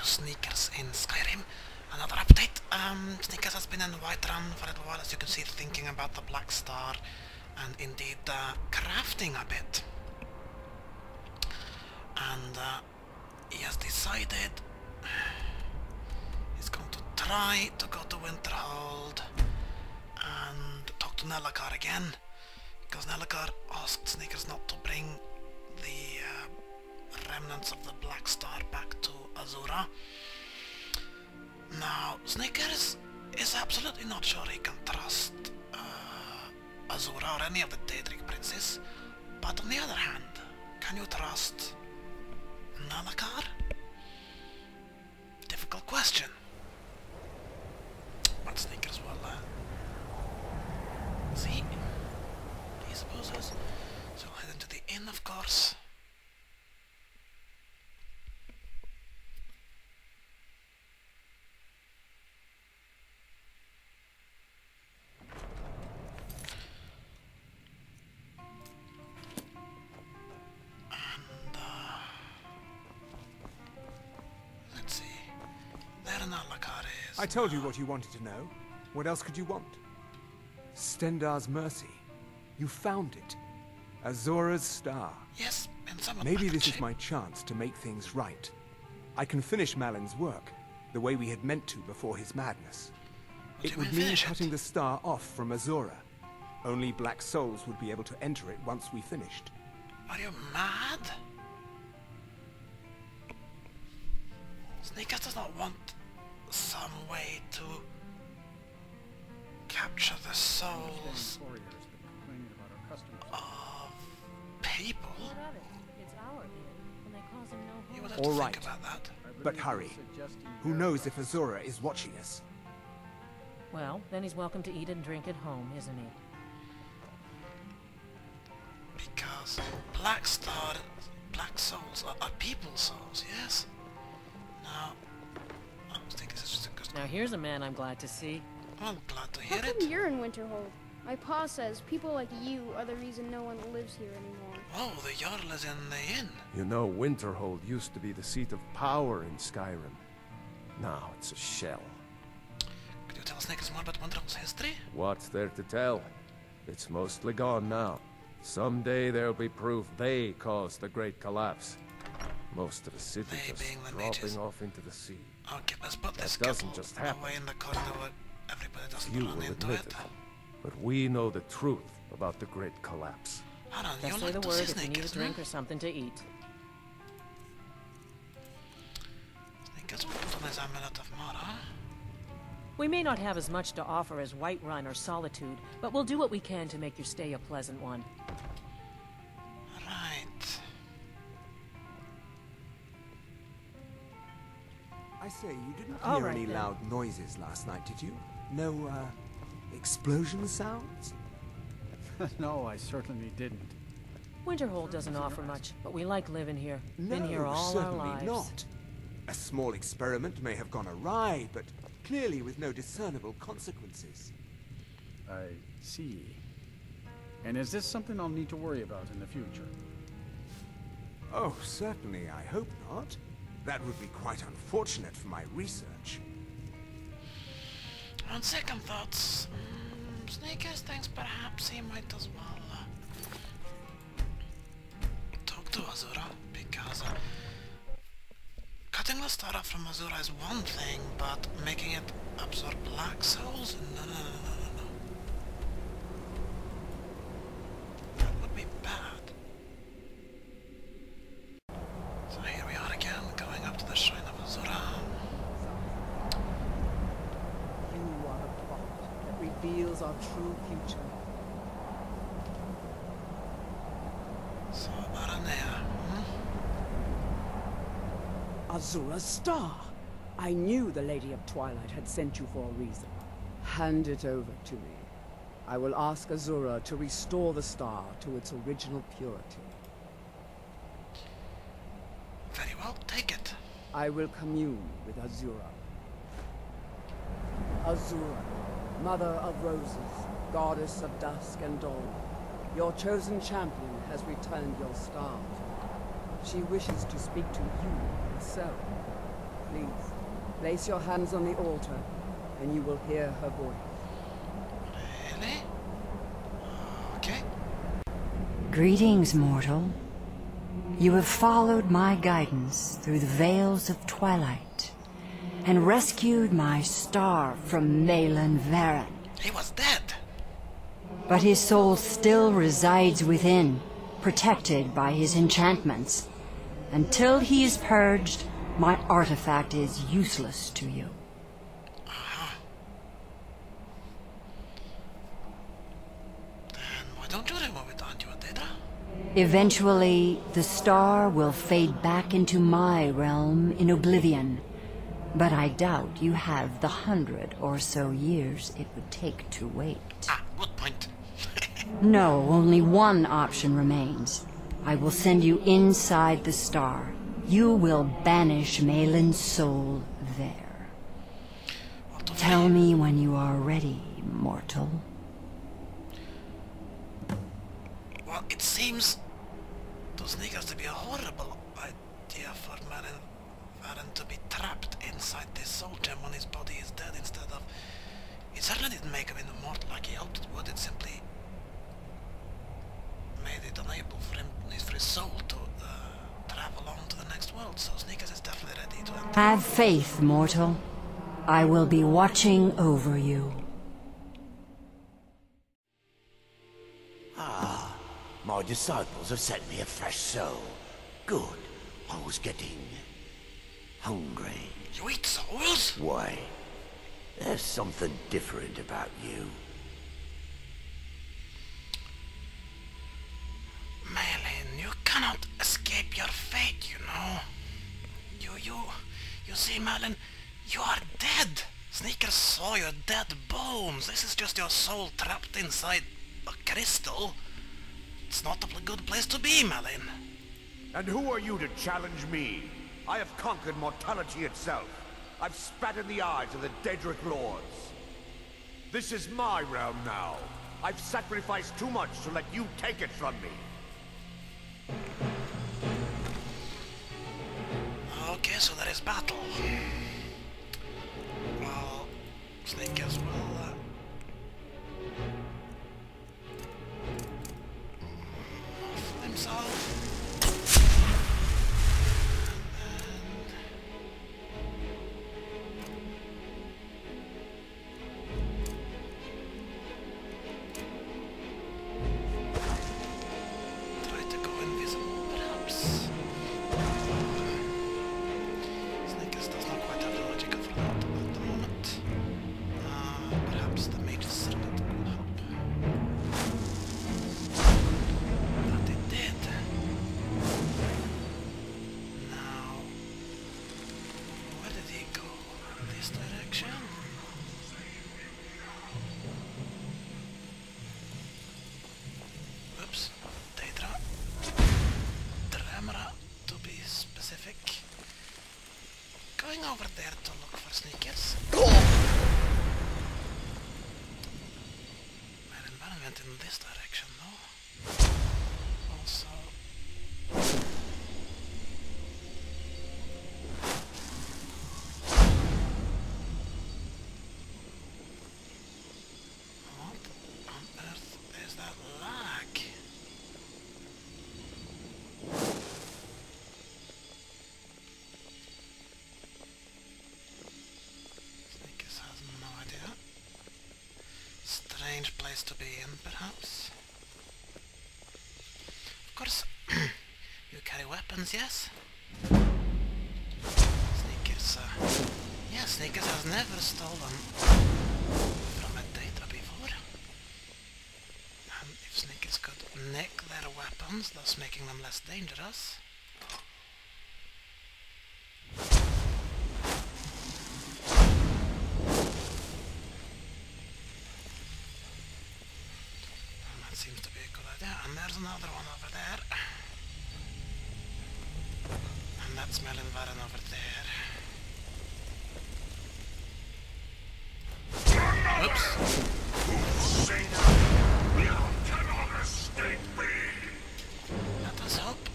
Sneakers in Skyrim. Another update. Sneakers has been in Whiterun for a little while, as you can see, thinking about the Black Star and indeed crafting a bit. And he has decided he's going to try to go to Winterhold and talk to Nellakar again, because Nellakar asked Sneakers not to bring the remnants of the Black Star back to Azura. Now, Sneakers is absolutely not sure he can trust Azura or any of the Daedric princes, but on the other hand, can you trust Nellakar? Difficult question. But Sneakers will see, he supposes. So we'll head into the inn, of course. I told you what you wanted to know. What else could you want? Stendarr's mercy. You found it. Azura's star. Yes, and some Maybe this is my chance to make things right. I can finish Malin's work, the way we had meant to before his madness. It would mean cutting the star off from Azura. Only black souls would be able to enter it once we finished. Are you mad? Sneakers does not want some way to capture the souls of people. You would have to think about that. But hurry. Who knows if Azura is watching us? Well, then he's welcome to eat and drink at home, isn't he? Because Black Star, black souls are people's souls, yes? Now, now here's a man I'm glad to see. I'm glad to hear it. How come you're in Winterhold? My pa says people like you are the reason no one lives here anymore. Oh, the Jarl is in the inn. You know, Winterhold used to be the seat of power in Skyrim. Now it's a shell. Could you tell Sneakers more about Winterhold's history? What's there to tell? It's mostly gone now. Someday there'll be proof they caused the Great Collapse. Most of the city just dropping off into the sea. Okay, let's put this doesn't just happen. Away in the corner where everybody doesn't You run will into admit it. But we know the truth about the Great Collapse. Just say the word if you need a drink or something to eat. Sneakers will put on his amulet of Mara. We may not have as much to offer as Whiterun or Solitude, but we'll do what we can to make your stay a pleasant one. Right. I say, you didn't hear any loud noises last night, did you? No, explosion sounds? No, I certainly didn't. Winterhold doesn't offer much, but we like living here. No, Been here all our lives. certainly not. A small experiment may have gone awry, but clearly with no discernible consequences. I see. And is this something I'll need to worry about in the future? Oh, certainly, I hope not. That would be quite unfortunate for my research. On second thoughts, Sneakers thinks perhaps he might as well talk to Azura, because cutting the star off from Azura is one thing, but making it absorb black souls? No. That would be bad. So here we are again, going up to the shrine of Azura. You are the plot that reveals our true future. So, Aranea, Azura's star. I knew the Lady of Twilight had sent you for a reason. Hand it over to me. I will ask Azura to restore the star to its original purity. Very well, take it. I will commune with Azura. Azura, Mother of Roses, Goddess of Dusk and Dawn, your chosen champion has returned your star. She wishes to speak to you herself. please. Place your hands on the altar, and you will hear her voice. Really? Okay. Greetings, mortal. You have followed my guidance through the veils of twilight, and rescued my star from Malin Varen. He was dead. But his soul still resides within, protected by his enchantments. Until he is purged, my artifact is useless to you. Then why don't you remove it, aren't you, Daedra? Eventually, the star will fade back into my realm in oblivion. But I doubt you have the 100 or so years it would take to wait. Ah, good point. No, only one option remains. I will send you inside the star. You will banish Malin's soul there. Tell me when you are ready, mortal. Well, it seems to Sneakers to be a horrible idea for Malin Varen to be trapped inside this soul gem when his body is dead instead of... It certainly didn't make him immortal like he hoped it would. It simply made it unable for him, for his soul to travel on to the next world. So Sneakers is definitely ready to enter. Have faith, mortal. I will be watching over you. Ah, my disciples have sent me a fresh soul. Good. I was getting hungry. You eat souls? Why? There's something different about you. Malin, you cannot escape your fate, you know. You see, Malin, you are dead. Sneakers saw your dead bones. This is just your soul trapped inside a crystal. It's not a good place to be, Malin. And who are you to challenge me? I have conquered mortality itself. I've spat in the eyes of the Daedric lords. This is my realm now. I've sacrificed too much to let you take it from me. Okay, so there is battle. Well, Sneakers will off himself. Over there to look for Sneakers. My environment in this direction, though. Also... What on earth is that lag? Strange place to be in, perhaps. Of course, you carry weapons, yes? Sneakers, yeah, Sneakers has never stolen from a Daedra before. And if Sneakers could nick their weapons, thus making them less dangerous. Seems to be a good idea. And there's another one over there. And that's Malin Varen over there. Oops. You cannot escape me. Let us hope,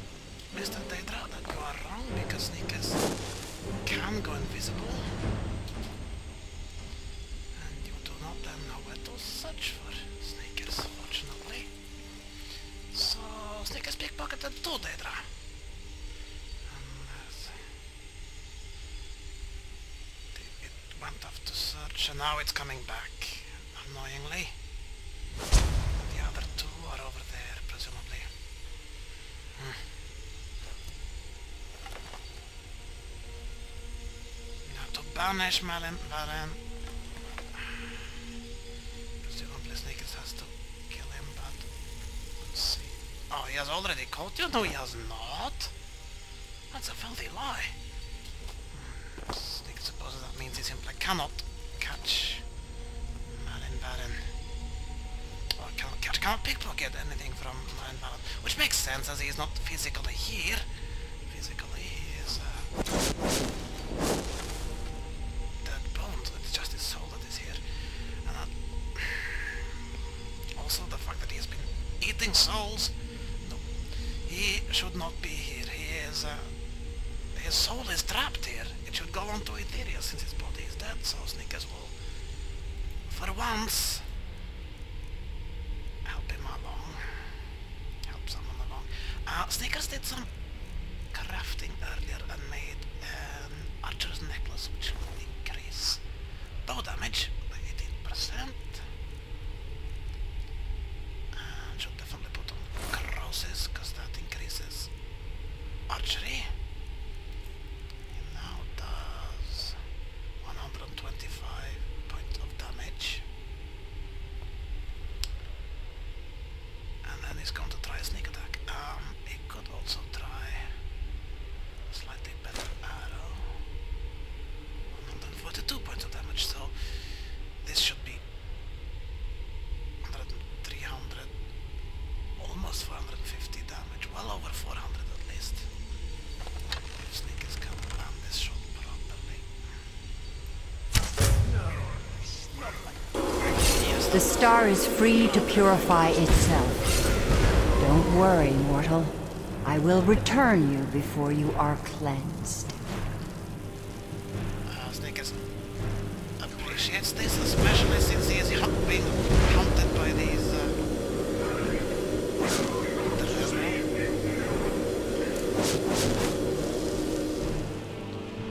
Mr. Daedra, that you are wrong, because Sneakers can can go invisible. And you do not then know where to search for sneakers, fortunately. So, sneakers pickpocketed too, Daedra. It went off to search and now it's coming back, annoyingly. And the other two are over there, presumably. Now to banish Varen. Presumably Sneakers has to kill him, but let's see. Oh, he has already caught you? No, he has not. That's a filthy lie. Sneakers supposes that means he simply cannot catch Varen. Or cannot pickpocket anything from Varen, which makes sense as he is not physically here. Physically, he is dead bones. It's just his soul that is here. And also the fact that he has been eating souls. No, he should not be here. He is his soul is trapped here. It should go on to Etheria since his body is dead. So Sneakers will, for once, help him along. Help someone along. Sneakers did some crafting earlier and made an archer's necklace which will increase bow damage by 18%. And should definitely put on crosses because that increases archery. It now does 125 points of damage. And then he's going to try a sneak attack. He could also try a slightly better arrow. 142 points of damage, so this should be 100, 300, almost 450 damage, well over 400 at least. If Sneakers can plan this shot properly. The star is free to purify itself. Don't worry, mortal. I will return you before you are cleansed. Sneakers appreciates this, especially since he is being hunted by these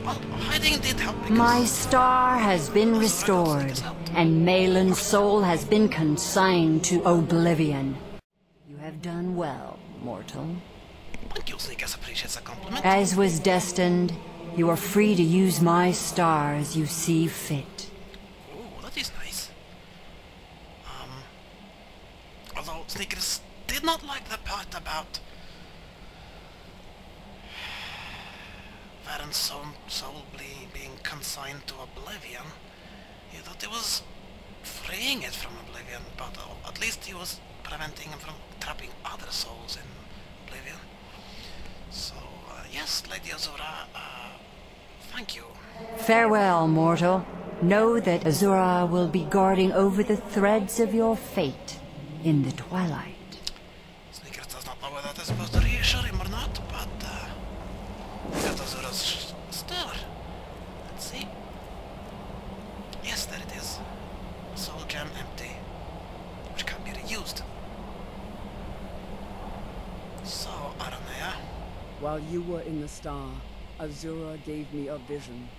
well, hiding did help because My star has been restored, and Malin's soul has been consigned to oblivion. You have done well, mortal. Thank you, Sneakers appreciates a compliment. As was destined, you are free to use my star as you see fit. Oh, that is nice. Although Sneakers did not like the part about Varen's soul being consigned to oblivion. He thought he was freeing it from oblivion, but at least he was preventing him from trapping other souls in oblivion. So, yes, Lady Azura, thank you. Farewell, mortal. Know that Azura will be guarding over the threads of your fate in the twilight. Sneakers does not know whether that is supposed to reassure him or not, but we got Azura's star. Let's see. Yes, there it is. Soul gem empty, which can be reused. So, Aranea. While you were in the star, Azura gave me a vision.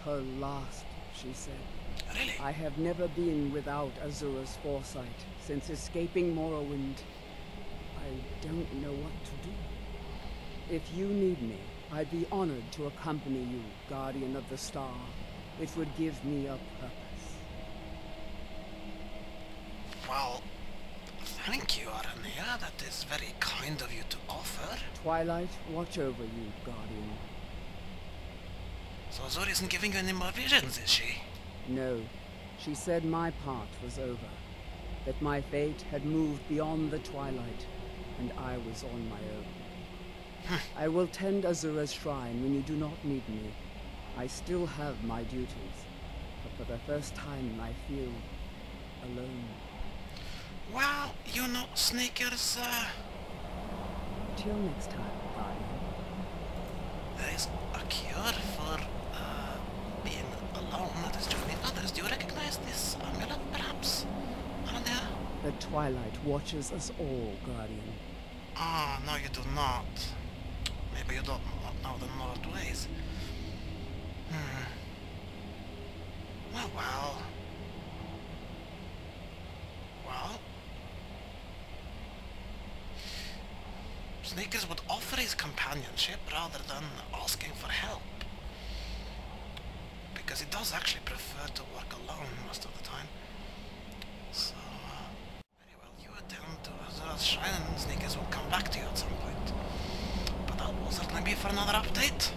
Her last, she said. Really? I have never been without Azura's foresight since escaping Morrowind. I don't know what to do. If you need me, I'd be honored to accompany you, Guardian of the Star. It would give me a purpose. Well, thank you, Aranea. That is very kind of you to offer. Twilight, watch over you, Guardian. So Azura isn't giving you any more visions, is she? No. She said my part was over. That my fate had moved beyond the Twilight, and I was on my own. I will tend Azura's shrine when you do not need me. I still have my duties, but for the first time I feel alone. Well, you know, Sneakers, Till next time, Guardian. there is a cure for Twilight watches us all, Guardian. Ah, no you do not. Maybe you don't know the North ways. Well. Sneakers would offer his companionship rather than asking for help. Because he does actually prefer to work alone most of the time. So, very well, you attend to Azura's Shrine and Sneakers will come back to you at some point. But that will certainly be for another update.